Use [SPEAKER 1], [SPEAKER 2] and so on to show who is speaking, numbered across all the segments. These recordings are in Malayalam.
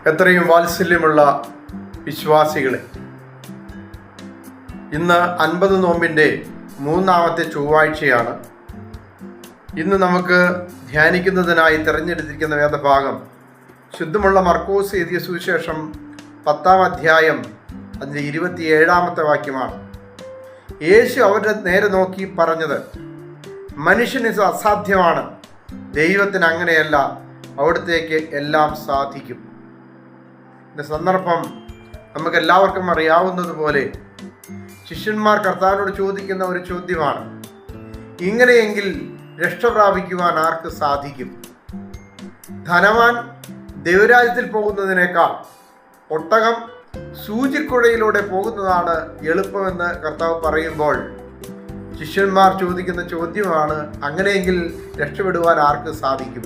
[SPEAKER 1] എത്രയും വാത്സല്യമുള്ള വിശ്വാസികളെ, ഇന്ന് 50 നോമ്പിൻ്റെ 3-ാമത്തെ ചൊവ്വാഴ്ചയാണ്. ഇന്ന് നമുക്ക് ധ്യാനിക്കുന്നതിനായി തിരഞ്ഞെടുത്തിരിക്കുന്ന വേദഭാഗം ശുദ്ധമുള്ള മർക്കോസ് എഴുതിയ സുവിശേഷം 10-ാം അധ്യായം അതിൻ്റെ 27-ാമത്തെ വാക്യമാണ്. യേശു അവരുടെ നേരെ നോക്കി പറഞ്ഞത്, മനുഷ്യന് അസാധ്യമാണ്, ദൈവത്തിന് അങ്ങനെയല്ല, അവിടത്തേക്ക് എല്ലാം സാധിക്കും. ഇതിൻ്റെ സന്ദർഭം നമുക്കെല്ലാവർക്കും അറിയാവുന്നതുപോലെ ശിഷ്യന്മാർ കർത്താവിനോട് ചോദിക്കുന്ന ഒരു ചോദ്യമാണ്. ഇങ്ങനെയെങ്കിൽ രക്ഷ പ്രാപിക്കുവാൻ ആർക്ക് സാധിക്കും? ധനവാൻ ദൈവരാജ്യത്തിൽ പോകുന്നതിനേക്കാൾ ഒട്ടകം സൂചിക്കുഴയിലൂടെ പോകുന്നതാണ് എളുപ്പമെന്ന് കർത്താവ് പറയുമ്പോൾ ശിഷ്യന്മാർ ചോദിക്കുന്ന ചോദ്യമാണ്, അങ്ങനെയെങ്കിൽ രക്ഷപ്പെടുവാൻ ആർക്ക് സാധിക്കും?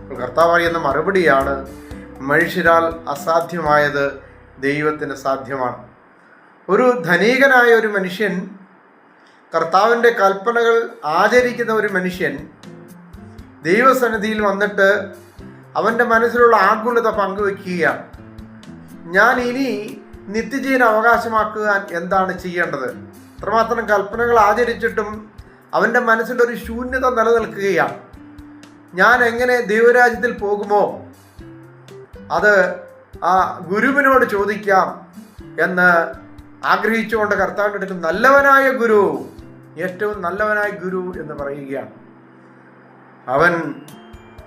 [SPEAKER 1] അപ്പോൾ കർത്താവ് പറയുന്ന മറുപടിയാണ്, മനുഷ്യരാൽ അസാധ്യമായത് ദൈവത്തിന് സാധ്യമാണ്. ഒരു ധനികനായ ഒരു മനുഷ്യൻ, കർത്താവിൻ്റെ കൽപ്പനകൾ ആചരിക്കുന്ന ഒരു മനുഷ്യൻ ദൈവസന്നിധിയിൽ വന്നിട്ട് അവൻ്റെ മനസ്സിലുള്ള ആകുലത പങ്കുവെക്കുകയാണ്. ഞാൻ ഇനി നിത്യജീവൻ അവകാശമാക്കുവാൻ എന്താണ് ചെയ്യേണ്ടത്? അത്രമാത്രം കൽപ്പനകൾ ആചരിച്ചിട്ടും അവൻ്റെ മനസ്സിലൊരു ശൂന്യത നിലനിൽക്കുകയാണ്. ഞാൻ എങ്ങനെ ദൈവരാജ്യത്തിൽ പോകുമോ? അത് ആ ഗുരുവിനോട് ചോദിക്കാം എന്ന് ആഗ്രഹിച്ചുകൊണ്ട് കർത്താവിൻ്റെ അടുത്ത് നല്ലവനായ ഗുരു, ഏറ്റവും നല്ലവനായ ഗുരു എന്ന് പറയുകയാണ്.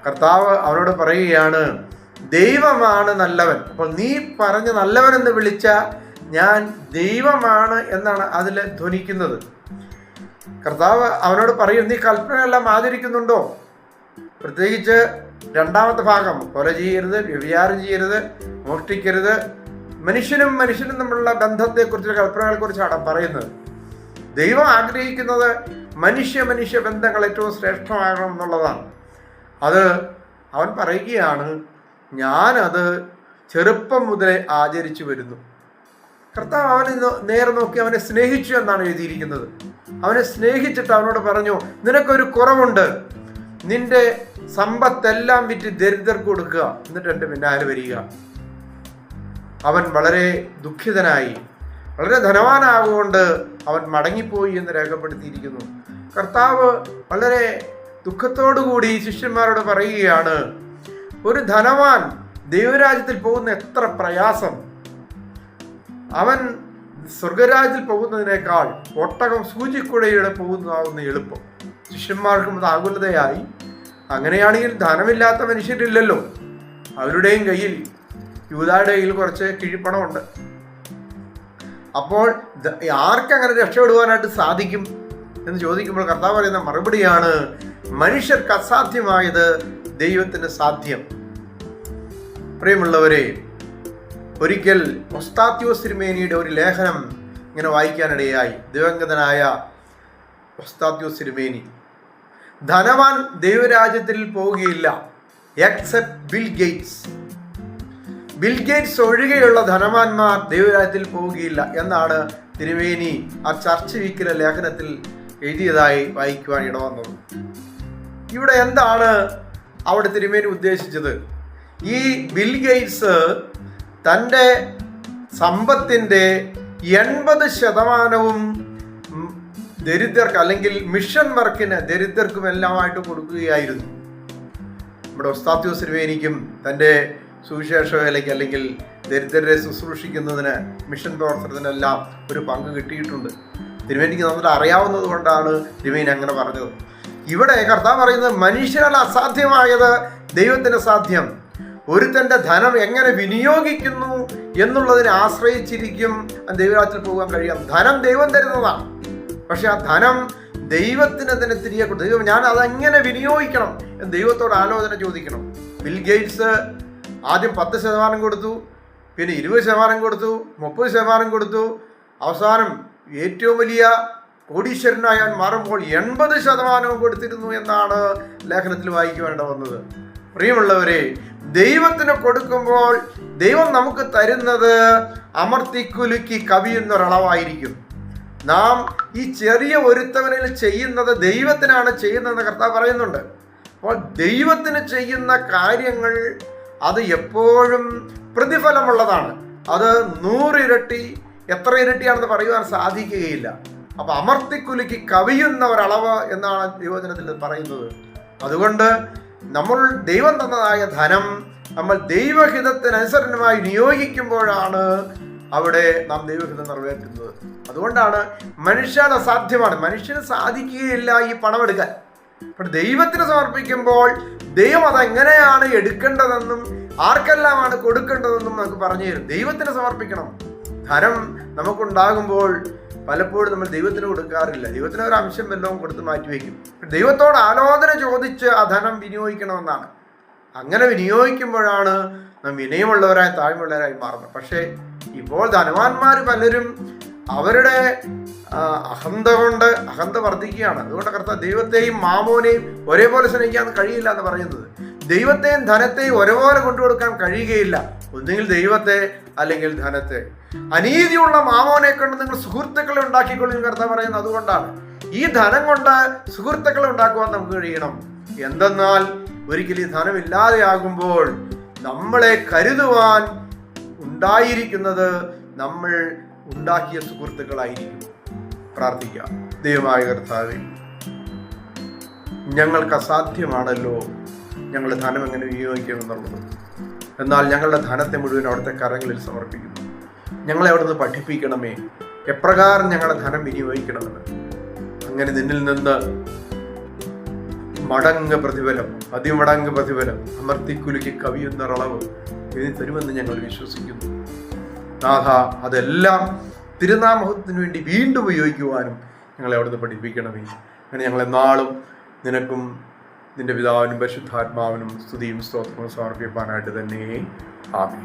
[SPEAKER 1] കർത്താവ് അവനോട് പറയുകയാണ്, ദൈവമാണ് നല്ലവൻ. അപ്പോൾ നീ പറഞ്ഞ നല്ലവനെന്ന് വിളിച്ച ഞാൻ ദൈവമാണ് എന്നാണ് അതിൽ ധ്വനിക്കുന്നത്. കർത്താവ് അവനോട് പറയും, നീ കൽപ്പനയെല്ലാം ആചരിക്കുന്നുണ്ടോ? പ്രത്യേകിച്ച് 2-ാമത്തെ ഭാഗം, കൊല ചെയ്യരുത്, വ്യഭിചാരം ചെയ്യരുത്, മോഷ്ടിക്കരുത്, മനുഷ്യനും തമ്മിലുള്ള ബന്ധത്തെക്കുറിച്ചുള്ള കൽപ്പനകളെക്കുറിച്ചാണ് പറയുന്നത്. ദൈവം ആഗ്രഹിക്കുന്നത് മനുഷ്യ ബന്ധങ്ങൾ ഏറ്റവും ശ്രേഷ്ഠമാകണം എന്നുള്ളതാണ്. അത് അവൻ പറയുകയാണ്, ഞാനത് ചെറുപ്പം മുതലേ ആചരിച്ചു വരുന്നു. കർത്താവ് അവനെ നേരെ നോക്കി അവനെ സ്നേഹിച്ചു എന്നാണ് എഴുതിയിരിക്കുന്നത്. അവനെ സ്നേഹിച്ചിട്ട് അവനോട് പറഞ്ഞു, നിനക്കൊരു കുറവുണ്ട്, നിന്റെ സമ്പത്തെല്ലാം വിറ്റ് ദരിദ്രർക്ക് കൊടുക്കുക, എന്നിട്ട് എൻ്റെ പിന്നാലെ വരിക. അവൻ വളരെ ദുഃഖിതനായി, വളരെ ധനവാനാകൊണ്ട് അവൻ മടങ്ങിപ്പോയി എന്ന് രേഖപ്പെടുത്തിയിരിക്കുന്നു. കർത്താവ് വളരെ ദുഃഖത്തോടുകൂടി ശിഷ്യന്മാരോട് പറയുകയാണ്, ഒരു ധനവാൻ ദൈവരാജ്യത്തിൽ പോകുന്ന എത്ര പ്രയാസം! അവൻ സ്വർഗരാജ്യത്തിൽ പോകുന്നതിനേക്കാൾ ഒട്ടകം സൂചിക്കുഴയിലൂടെ പോകുന്നതാവുന്ന എളുപ്പം. ശിഷ്യന്മാർക്കും അത് ആകുലതയായി. അങ്ങനെയാണെങ്കിൽ ധനമില്ലാത്ത മനുഷ്യരില്ലല്ലോ, അവരുടെയും കയ്യിൽ, യൂദായുടെ കയ്യിൽ കുറച്ച് കിഴിപ്പണമുണ്ട്. അപ്പോൾ ആർക്കങ്ങനെ രക്ഷപ്പെടുവാനായിട്ട് സാധിക്കും എന്ന് ചോദിക്കുമ്പോൾ കർത്താവ് പറയുന്ന മറുപടിയാണ്, മനുഷ്യർക്ക് അസാധ്യമായത് ദൈവത്തിന് സാധ്യം. പ്രിയമുള്ളവരെ, ഒരിക്കൽ ഒസ്താത്യോസ് തിരുമേനിയുടെ ഒരു ലേഖനം ഇങ്ങനെ വായിക്കാനിടയായി. ദിവംഗതനായ ഒസ്താത്യോസ് തിരുമേനി, ധനവാൻ ദൈവരാജ്യത്തിൽ പോവുകയില്ല except bill Gates. Bill Gates ഒഴികെയുള്ള ധനവാന്മാർ ദൈവരാജ്യത്തിൽ പോവുകയില്ല എന്നാണ് തിരുമേനി ആ ചർച്ച വീക്കിലെ ലേഖനത്തിൽ എഴുതിയതായി വായിക്കുവാൻ ഇടവന്നത്. ഇവിടെ എന്താണ് അവിടെ തിരുമേനി ഉദ്ദേശിച്ചത്? ഈ ബിൽ ഗേറ്റ്സ് തൻ്റെ സമ്പത്തിൻ്റെ 80% ദരിദ്രർക്ക്, അല്ലെങ്കിൽ മിഷൻ വർക്കിന് ദരിദ്രർക്കും എല്ലാമായിട്ട് കൊടുക്കുകയായിരുന്നു. നമ്മുടെ ഒസ്താത്യോസ് തിരുമേനിക്കും തൻ്റെ സുവിശേഷ വേലയ്ക്ക്, അല്ലെങ്കിൽ ദരിദ്രരെ ശുശ്രൂഷിക്കുന്നതിന്, മിഷൻ പ്രവർത്തനത്തിനെല്ലാം ഒരു പങ്ക് കിട്ടിയിട്ടുണ്ട്. തിരുമേനിക്ക് നന്നായിട്ട് അറിയാവുന്നത് കൊണ്ടാണ് തിരുമേനി അങ്ങനെ പറഞ്ഞത്. ഇവിടെ കർത്താവ് പറയുന്നത്, മനുഷ്യരാൽ അസാധ്യമായത് ദൈവത്തിന് സാധ്യം. ഒരുത്തൻ്റെ ധനം എങ്ങനെ വിനിയോഗിക്കുന്നു എന്നുള്ളതിനെ ആശ്രയിച്ചിരിക്കും ദൈവരാജ്യത്തിൽ പോകാൻ കഴിയാം. ധനം ദൈവം തരുന്നതാണ്, പക്ഷെ ആ ധനം ദൈവത്തിന് തന്നെ തിരികെ കൊടുത്തു. ദൈവം, ഞാൻ അതെങ്ങനെ വിനിയോഗിക്കണം എന്ന് ദൈവത്തോട് ആലോചന ചോദിക്കണം. ബിൽ ഗേറ്റ്സ് ആദ്യം 10% കൊടുത്തു, പിന്നെ 20% കൊടുത്തു, 30% കൊടുത്തു, അവസാനം ഏറ്റവും വലിയ കോടീശ്വരനായി മാറുമ്പോൾ 80% കൊടുത്തിരുന്നു എന്നാണ് ലേഖനത്തിൽ വായിക്കുവേണ്ട വന്നത്. പ്രിയമുള്ളവരെ, ദൈവത്തിന് കൊടുക്കുമ്പോൾ ദൈവം നമുക്ക് തരുന്നത് അമർത്തിക്കുലുക്കി കവിയുന്നൊരളവായിരിക്കും. നാം ഈ ചെറിയ ഒരുത്തവനിൽ ചെയ്യുന്നത് ദൈവത്തിനാണ് ചെയ്യുന്നതെന്ന് കർത്താവ് പറയുന്നുണ്ട്. അപ്പോൾ ദൈവത്തിന് ചെയ്യുന്ന കാര്യങ്ങൾ അത് എപ്പോഴും പ്രതിഫലമുള്ളതാണ്. അത് 100 ഇരട്ടി, എത്ര ഇരട്ടിയാണെന്ന് പറയുവാൻ സാധിക്കുകയില്ല. അപ്പൊ അമർത്തിക്കുലുക്കി കവിയുന്ന ഒരളവ് എന്നാണ് ദൈവവചനത്തിൽ പറയുന്നത്. അതുകൊണ്ട് നമ്മൾ ദൈവം തന്നതായ ധനം നമ്മൾ ദൈവഹിതത്തിനനുസരണമായി നിയോഗിക്കുമ്പോഴാണ് അവിടെ നാം ദൈവഹിതം നിറവേറ്റുന്നത്. അതുകൊണ്ടാണ് മനുഷ്യന് അസാധ്യമാണ്, മനുഷ്യന് സാധിക്കുകയില്ല ഈ പണമെടുക്കാൻ. അപ്പോൾ ദൈവത്തിന് സമർപ്പിക്കുമ്പോൾ ദൈവം അതെങ്ങനെയാണ് എടുക്കേണ്ടതെന്നും ആർക്കെല്ലാമാണ് കൊടുക്കേണ്ടതെന്നും നമുക്ക് പറഞ്ഞു തരും. ദൈവത്തിന് സമർപ്പിക്കണം. ധനം നമുക്കുണ്ടാകുമ്പോൾ പലപ്പോഴും നമ്മൾ ദൈവത്തിന് കൊടുക്കാറില്ല. ദൈവത്തിന് ഒരു അംശം വല്ലതും കൊടുത്ത് മാറ്റിവെക്കും. ദൈവത്തോട് ആലോചന ചോദിച്ച് ആ ധനം വിനിയോഗിക്കണമെന്നാണ്. അങ്ങനെ വിനിയോഗിക്കുമ്പോഴാണ് നാം വിനയമുള്ളവരായി താഴ്മയുള്ളവരായി മാറുന്നത്. പക്ഷേ ഇപ്പോൾ ധനവാന്മാർ പലരും അവരുടെ അഹന്ത വർദ്ധിക്കുകയാണ്. അതുകൊണ്ട് കർത്താവ് ദൈവത്തെയും മാമോനെയും ഒരേപോലെ സ്നേഹിക്കാൻ കഴിയില്ല എന്ന് പറയുന്നത്. ദൈവത്തെയും ധനത്തെയും ഒരേപോലെ കൊണ്ടുകൊടുക്കാൻ കഴിയുകയില്ല. ഒന്നുകിൽ ദൈവത്തെ അല്ലെങ്കിൽ ധനത്തെ. അനീതിയുള്ള മാമോനെ കൊണ്ട് നിങ്ങൾ സുഹൃത്തുക്കളെ ഉണ്ടാക്കിക്കൊള്ളും കർത്താവ് പറയുന്നത്. അതുകൊണ്ടാണ് ഈ ധനം കൊണ്ട് സുഹൃത്തുക്കളെ ഉണ്ടാക്കുവാൻ നമുക്ക് കഴിയണം. എന്തെന്നാൽ ഒരിക്കലും ഈ ധനം ഇല്ലാതെയാകുമ്പോൾ നമ്മളെ കരുതുവാൻ ഉണ്ടായിരിക്കുന്നത് നമ്മൾ ഉണ്ടാക്കിയ സുഹൃത്തുക്കളായിരിക്കും. പ്രാർത്ഥിക്കാം. ദൈവമായ കർത്താവേ, ഞങ്ങൾക്ക് അസാധ്യമാണല്ലോ ഞങ്ങളുടെ ധനം എങ്ങനെ വിനിയോഗിക്കണമെന്നുള്ളത്. എന്നാൽ ഞങ്ങളുടെ ധനത്തെ മുഴുവൻ അവിടുത്തെ കരങ്ങളിൽ സമർപ്പിക്കുന്നു. ഞങ്ങളെ അവിടുന്ന് പഠിപ്പിക്കണമേ, എപ്രകാരം ഞങ്ങളുടെ ധനം വിനിയോഗിക്കണമെന്ന്. അങ്ങനെ നിന്നിൽ നിന്ന് മടങ്ങ് പ്രതിഫലം, അതിമടങ്ങ് പ്രതിഫലം, അമർത്തിക്കുലുക്കി കവിയുന്ന അളവ് എഴുതി തരുമെന്ന് ഞങ്ങൾ വിശ്വസിക്കുന്നു. നാഥ, അതെല്ലാം തിരുനാമത്തിന് വേണ്ടി വീണ്ടും ഉപയോഗിക്കുവാനും ഞങ്ങളെ അവിടുന്ന് പഠിപ്പിക്കണമേ. അങ്ങനെ ഞങ്ങളെ നാളും നിനക്കും നിന്റെ പിതാവിനും പരിശുദ്ധാത്മാവിനും സ്തുതിയും സ്തോത്രവും സമർപ്പിക്കാനായിട്ട് തന്നെ. ആമേൻ.